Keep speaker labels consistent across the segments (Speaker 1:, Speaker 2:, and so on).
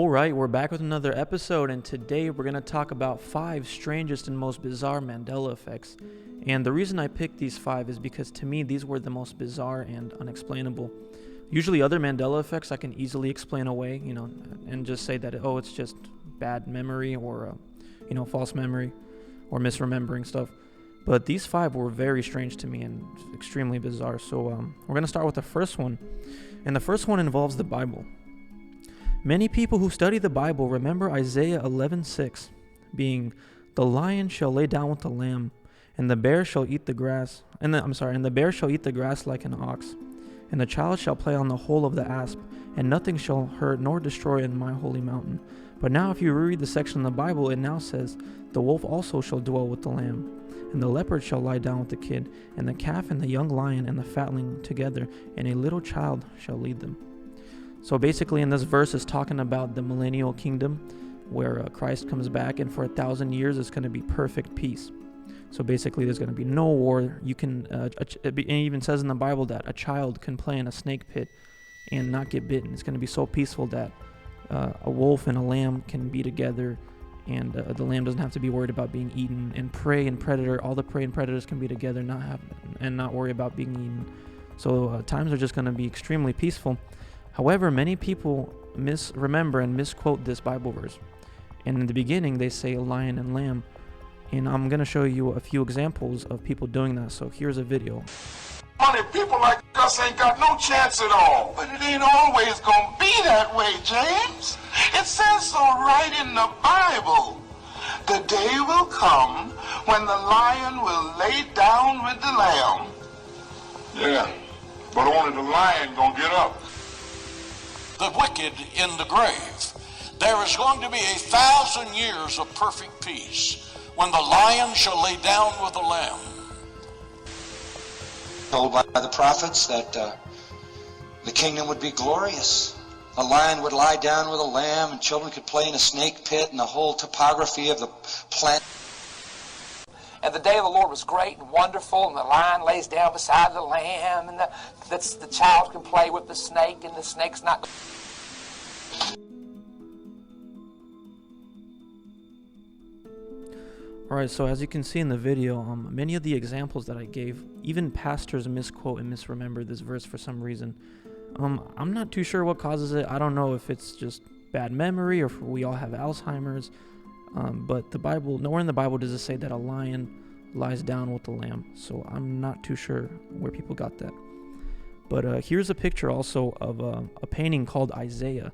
Speaker 1: Alright, we're back with another episode, and today we're going to talk about 5 strangest and most bizarre Mandela effects. And the reason I picked these 5 is because to me these were the most bizarre and unexplainable. Usually other Mandela effects I can easily explain away, and just say that, it's just bad memory or, false memory or misremembering stuff. But these 5 were very strange to me and extremely bizarre. So we're going to start with the first one. And the first one involves the Bible. Many people who study the Bible remember Isiah 11:6 being, "The lion shall lay down with the lamb, and the bear shall eat the grass. And the bear shall eat the grass like an ox, and the child shall play on the hole of the asp, and nothing shall hurt nor destroy in my holy mountain." But now, if you read the section in the Bible, it now says, "The wolf also shall dwell with the lamb, and the leopard shall lie down with the kid, and the calf and the young lion and the fatling together, and a little child shall lead them." So basically in this verse is talking about the millennial kingdom where Christ comes back, and for 1,000 years it's going to be perfect peace. So basically there's going to be no war. You can, it even says in the Bible that a child can play in a snake pit and not get bitten. It's going to be so peaceful that a wolf and a lamb can be together, and the lamb doesn't have to be worried about being eaten, and prey and predator, all the prey and predators can be together, not worry about being eaten. So times are just going to be extremely peaceful. However, many people misremember and misquote this Bible verse. And in the beginning, they say lion and lamb. And I'm going to show you a few examples of people doing that. So here's a video.
Speaker 2: Money, people like us ain't got no chance at all. But it ain't always gonna be that way, James. It says so right in the Bible. The day will come when the lion will lay down with the lamb. Yeah, but only the lion gonna get up.
Speaker 3: The wicked in the grave. There is going to be 1,000 years of perfect peace when the lion shall lay down with the lamb.
Speaker 4: Told by the prophets that the kingdom would be glorious. A lion would lie down with a lamb, and children could play in a snake pit, and the whole topography of the planet.
Speaker 5: And the day of the Lord was great and wonderful, and the lion lays down beside the lamb, and the child can play with the snake, and the snake's not...
Speaker 1: Alright, so as you can see in the video, many of the examples that I gave, even pastors misquote and misremember this verse for some reason. I'm not too sure what causes it. I don't know if it's just bad memory or if we all have Alzheimer's. But the Bible, nowhere in the Bible does it say that a lion lies down with the lamb. So I'm not too sure where people got that. But here's a picture also of a painting called Isiah.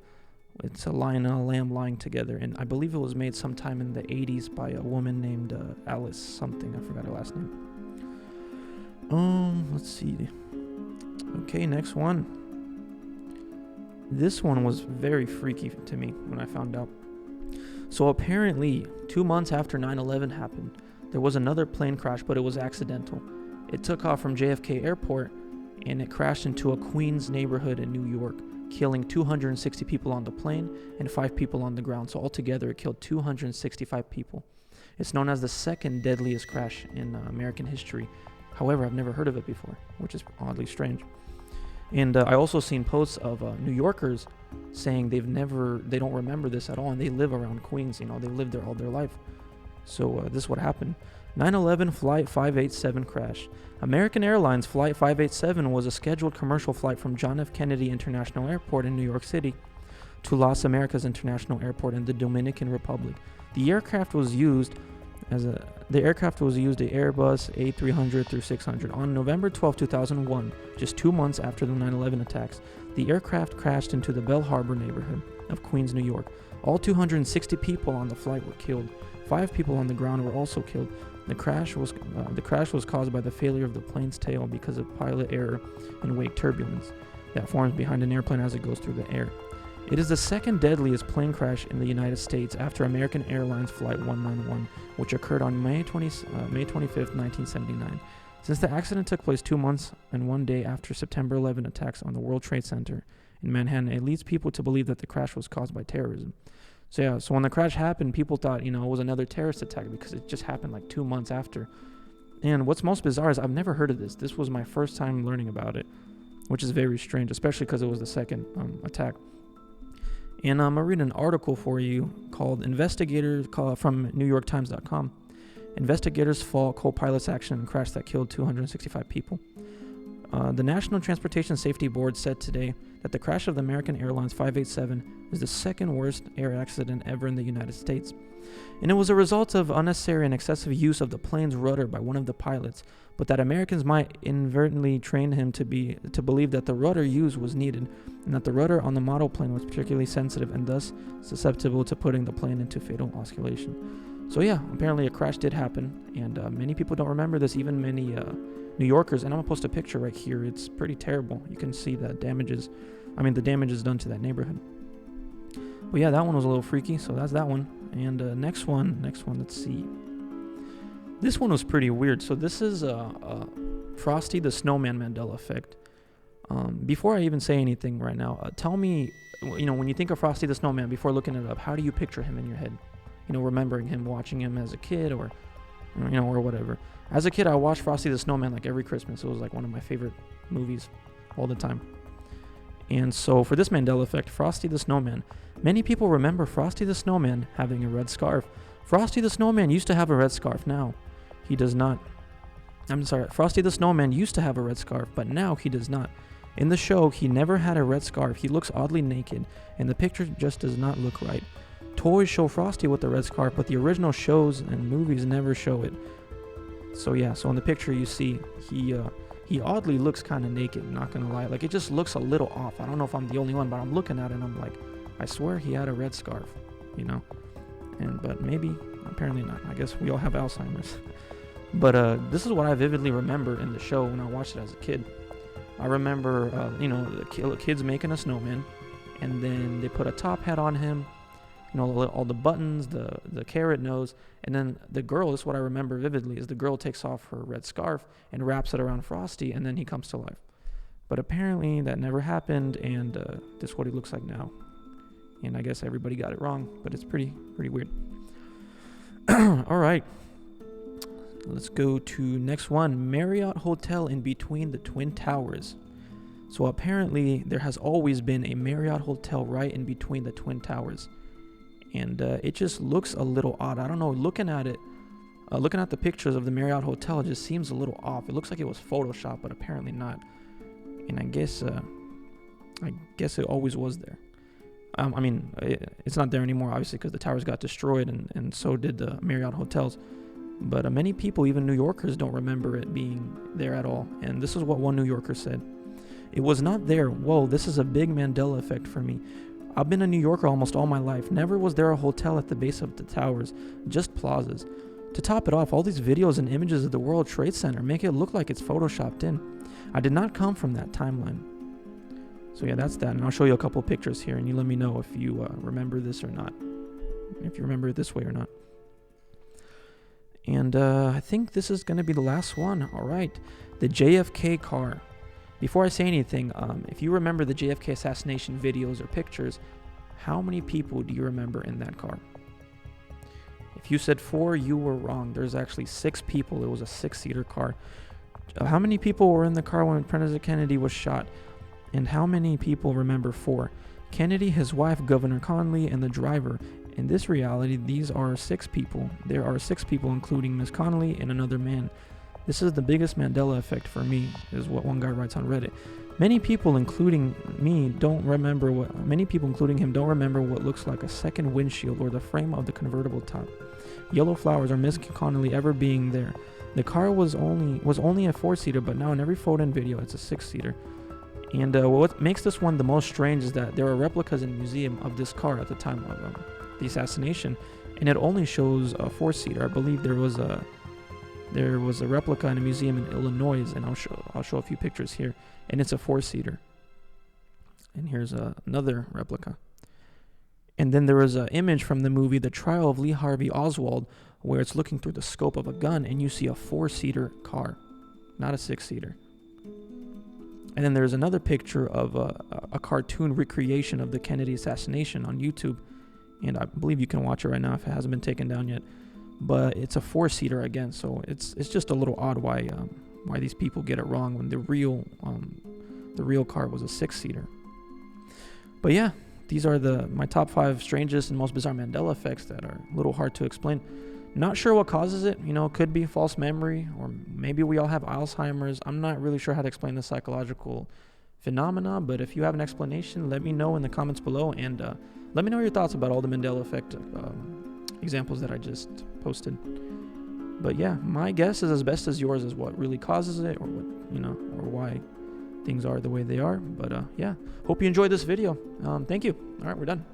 Speaker 1: It's a lion and a lamb lying together, and I believe it was made sometime in the 80s by a woman named Alice something. I forgot her last name. Let's see. Okay, next one. This one was very freaky to me when I found out. So apparently, 2 months after 9/11 happened, there was another plane crash, but it was accidental. It took off from JFK Airport, and it crashed into a Queens neighborhood in New York, killing 260 people on the plane and 5 people on the ground. So altogether, it killed 265 people. It's known as the second deadliest crash in American history. However, I've never heard of it before, which is oddly strange. And I also seen posts of New Yorkers saying they don't remember this at all, and they live around Queens. They live there all their life. So this is what happened. 9/11 Flight 587 crash. American Airlines Flight 587 was a scheduled commercial flight from John F. Kennedy International Airport in New York City to Las Americas International Airport in the Dominican Republic. The aircraft was used a Airbus A300-600. On November 12, 2001, just 2 months after the 9/11 attacks, the aircraft crashed into the Bell Harbor neighborhood of Queens, New York. All 260 people on the flight were killed. 5 people on the ground were also killed. The crash was caused by the failure of the plane's tail because of pilot error and wake turbulence that forms behind an airplane as it goes through the air. It is the second deadliest plane crash in the United States after American Airlines Flight 191, which occurred on May 25th, 1979. Since the accident took place 2 months and 1 day after September 11 attacks on the World Trade Center in Manhattan, it leads people to believe that the crash was caused by terrorism. So when the crash happened, people thought, it was another terrorist attack because it just happened like 2 months after. And what's most bizarre is I've never heard of this. This was my first time learning about it, which is very strange, especially because it was the second attack. And I'm going to read an article for you called from NewYorkTimes.com. Investigators fall co-pilot's action in crash that killed 265 people. The National Transportation Safety Board said today that the crash of the American Airlines 587 is the second worst air accident ever in the United States. And it was a result of unnecessary and excessive use of the plane's rudder by one of the pilots, but that Americans might inadvertently train him to believe that the rudder use was needed, and that the rudder on the model plane was particularly sensitive and thus susceptible to putting the plane into fatal oscillation. So yeah, apparently a crash did happen, and many people don't remember this, even many New Yorkers, and I'm gonna post a picture right here. It's pretty terrible. You can see the damage is done to that neighborhood. But yeah, that one was a little freaky, so that's that one. And next one, let's see. This one was pretty weird. So this is Frosty the Snowman Mandela effect. Before I even say anything right now, tell me, when you think of Frosty the Snowman, before looking it up, how do you picture him in your head? Remembering him, watching him as a kid, or whatever. As a kid, I watched Frosty the Snowman like every Christmas. It was like one of my favorite movies all the time. And so for this Mandela effect, Frosty the Snowman, many people remember Frosty the Snowman having a red scarf. Frosty the Snowman used to have a red scarf. Now he does not. Frosty the Snowman used to have a red scarf, but now he does not. In the show, he never had a red scarf. He looks oddly naked, and the picture just does not look right. Toys show Frosty with the red scarf, but the original shows and movies never show it. So yeah, so in the picture you see he oddly looks kind of naked, not gonna lie. Like, it just looks a little off. I don't know if I'm the only one, but I'm looking at it and I'm like, I swear he had a red scarf, but maybe, apparently not. I guess we all have Alzheimer's. But this is what I vividly remember in the show when I watched it as a kid. I remember, the kids making a snowman, and then they put a top hat on him, all the buttons, the carrot nose, and then the girl, this is what I remember vividly, is the girl takes off her red scarf and wraps it around Frosty, and then he comes to life. But apparently that never happened, and this is what he looks like now. And I guess everybody got it wrong, but it's pretty weird. All right. Let's go to next one. Marriott Hotel in between the Twin Towers. So apparently there has always been a Marriott Hotel right in between the Twin Towers. And it just looks a little odd. I don't know, looking at the pictures of the Marriott Hotel, it just seems a little off. It looks like it was Photoshopped, but apparently not. And I guess it always was there. It's not there anymore, obviously, because the towers got destroyed, and so did the Marriott hotels. But many people, even New Yorkers, don't remember it being there at all. And this is what one New Yorker said. "It was not there. Whoa, this is a big Mandela effect for me. I've been a New Yorker almost all my life. Never was there a hotel at the base of the towers, just plazas. To top it off, all these videos and images of the World Trade Center make it look like it's photoshopped in. I did not come from that timeline." So yeah, that's that. And I'll show you a couple of pictures here, and you let me know if you remember this or not. If you remember it this way or not. And I think this is going to be the last one. All right. The JFK car. Before I say anything, if you remember the JFK assassination videos or pictures, how many people do you remember in that car? If you said 4, you were wrong. There's actually 6 people. It was a 6-seater car. How many people were in the car when President Kennedy was shot? And how many people remember 4? Kennedy, his wife, Governor Connally, and the driver. In this reality, these are 6 people. There are 6 people, including Miss Connally and another man. This is the biggest Mandela effect for me, is what one guy writes on Reddit. Many people, including him, don't remember what looks like a second windshield or the frame of the convertible top. Yellow flowers or Miss Connally ever being there. The car was only a 4-seater, but now in every photo and video, it's a 6-seater. And what makes this one the most strange is that there are replicas in the museum of this car at the time of the assassination, and it only shows a 4-seater. I believe there was a replica in a museum in Illinois, and I'll show a few pictures here, and it's a 4-seater. And here's another replica. And then there was an image from the movie The Trial of Lee Harvey Oswald, where it's looking through the scope of a gun, and you see a 4-seater car, not a 6-seater. And then there's another picture of a cartoon recreation of the Kennedy assassination on YouTube, and I believe you can watch it right now if it hasn't been taken down yet. But it's a 4-seater again, so it's just a little odd why these people get it wrong when the real car was a 6-seater. But yeah, these are my top 5 strangest and most bizarre Mandela effects that are a little hard to explain. Not sure what causes it. You know, it could be false memory, or maybe we all have Alzheimer's. I'm not really sure how to explain the psychological phenomena, but if you have an explanation, let me know in the comments below, and let me know your thoughts about all the Mandela effect examples that I just posted. But yeah, my guess is as best as yours is what really causes it, or what, you know, or why things are the way they are. But yeah, hope you enjoyed this video. Thank you. All right, we're done.